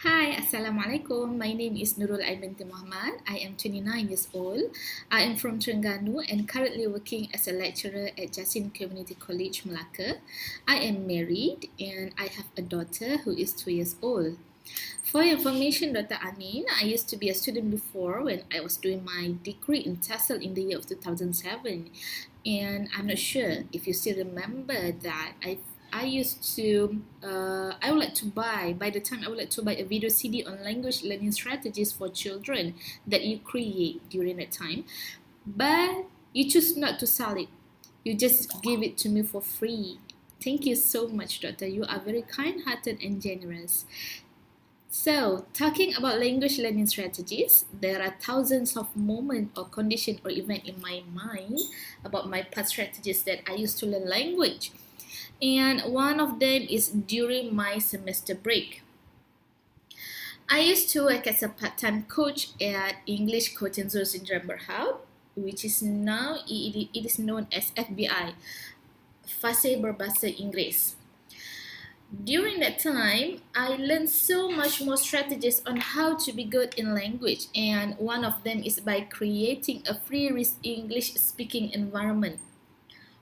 Hi, Assalamualaikum. My name is Nurul Binti Muhammad. I am 29 years old. I am from Terengganu and currently working as a lecturer at Jasin Community College, Melaka. I am married and I have a daughter who is 2 years old. For your information, Dr. Amin, I used to be a student before when I was doing my degree in TESOL in the year of 2007. And I'm not sure if you still remember that I used to I would like to buy by the time I would like to buy a video CD on language learning strategies for children that you create during that time, but you choose not to sell it. You just give it to me for free. Thank you so much, Doctor. You are very kind-hearted and generous. So, talking about language learning strategies, there are thousands of moments or conditions or events in my mind about my past strategies that I used to learn language. And one of them is during my semester break. I used to work as a part-time coach at English Coaching Zones in Berhad, which is now it is known as FBI, Fase Berbahasa Inggeris. During that time, I learned so much more strategies on how to be good in language, and one of them is by creating a free English speaking environment.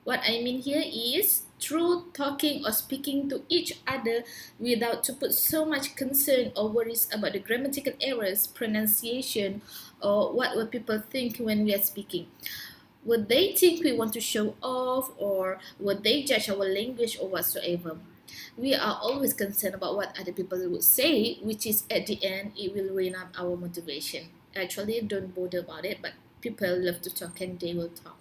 What I mean here is through talking or speaking to each other without to put so much concern or worries about the grammatical errors, pronunciation, or what will people think when we are speaking. Would they think we want to show off, or would they judge our language or whatsoever? We are always concerned about what other people would say, which is at the end, it will ruin up our motivation. Actually, don't bother about it, but people love to talk and they will talk.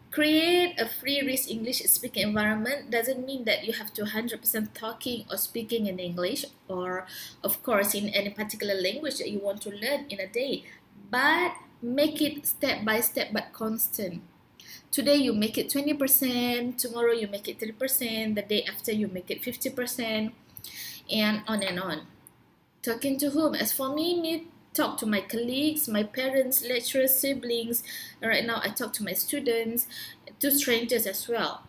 Create a free risk English speaking environment doesn't mean that you have to 100% talking or speaking in English or, of course, in any particular language that you want to learn in a day, but make it step by step but constant. Today you make it 20%, tomorrow you make it 30%, the day after you make it 50%, and on and on. Talking to whom? As for me, talk to my colleagues, my parents, lecturers, siblings. Right now I talk to my students, to strangers as well.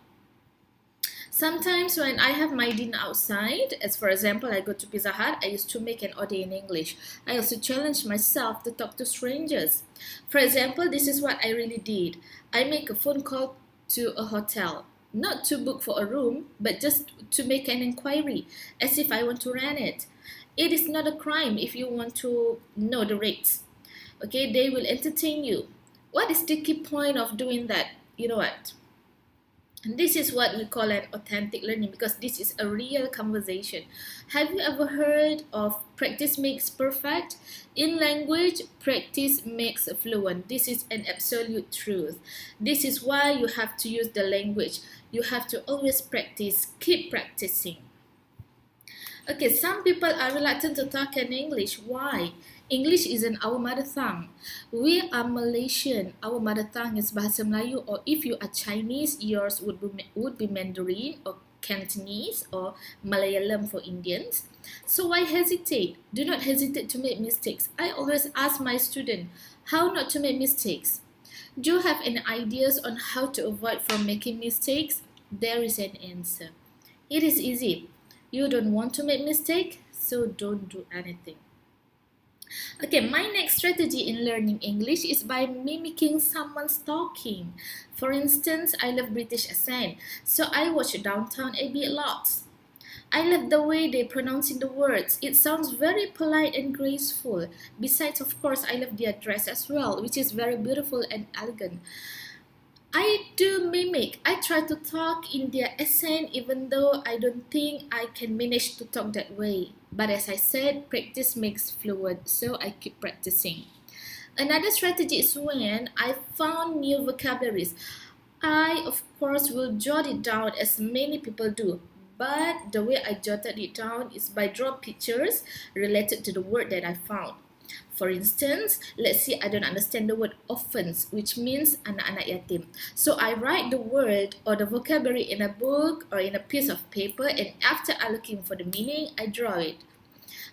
Sometimes when I have my dinner outside, as for example, I go to Pizza Hut, I used to make an order in English. I also challenge myself to talk to strangers. For example, this is what I really did. I make a phone call to a hotel, not to book for a room, but just to make an inquiry, as if I want to rent it. It is not a crime if you want to know the rates. Okay, they will entertain you. What is the key point of doing that? You know what? And this is what we call an authentic learning, because this is a real conversation. Have you ever heard of practice makes perfect? In language, practice makes fluent. This is an absolute truth. This is why you have to use the language. You have to always practice, keep practicing. Okay, some people are reluctant to talk in English. Why? English isn't our mother tongue. We are Malaysian. Our mother tongue is Bahasa Melayu, or if you are Chinese, yours would be Mandarin or Cantonese or Malayalam for Indians. So why hesitate? Do not hesitate to make mistakes. I always ask my student how not to make mistakes. Do you have any ideas on how to avoid from making mistakes? There is an answer. It is easy. You don't want to make mistake, so don't do anything. Okay, my next strategy in learning English is by mimicking someone's talking. For instance, I love British accent, so I watch Downton Abbey lots. I love the way they pronouncing the words. It sounds very polite and graceful. Besides, of course, I love their dress as well, which is very beautiful and elegant. I do mimic. I try to talk in their accent even though I don't think I can manage to talk that way. But as I said, practice makes fluent, so I keep practicing. Another strategy is when I found new vocabularies. I, of course, will jot it down as many people do. But the way I jotted it down is by drawing pictures related to the word that I found. For instance, let's say I don't understand the word orphans, which means anak-anak yatim. So I write the word or the vocabulary in a book or in a piece of paper, and after I looking for the meaning, I draw it.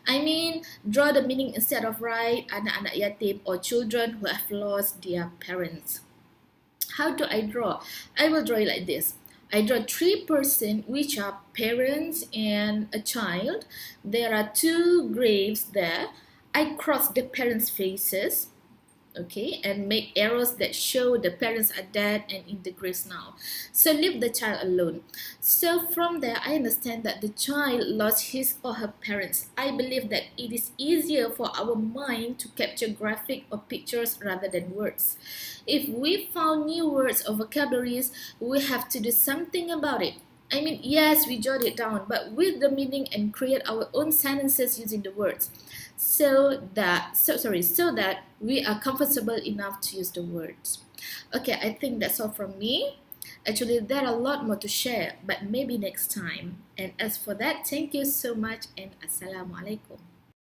I mean, draw the meaning instead of write anak-anak yatim or children who have lost their parents. How do I draw? I will draw it like this. I draw three persons, which are parents and a child. There are two graves there. I cross the parents' faces, okay, and make arrows that show the parents are dead and in the graves now. So leave the child alone. So from there, I understand that the child lost his or her parents. I believe that it is easier for our mind to capture graphic or pictures rather than words. If we found new words or vocabularies, we have to do something about it. I mean, yes, we jot it down, but with the meaning and create our own sentences using the words, so that we are comfortable enough to use the words. Okay, I think that's all from me. Actually, there are a lot more to share, but maybe next time. And as for that, thank you so much and Assalamualaikum.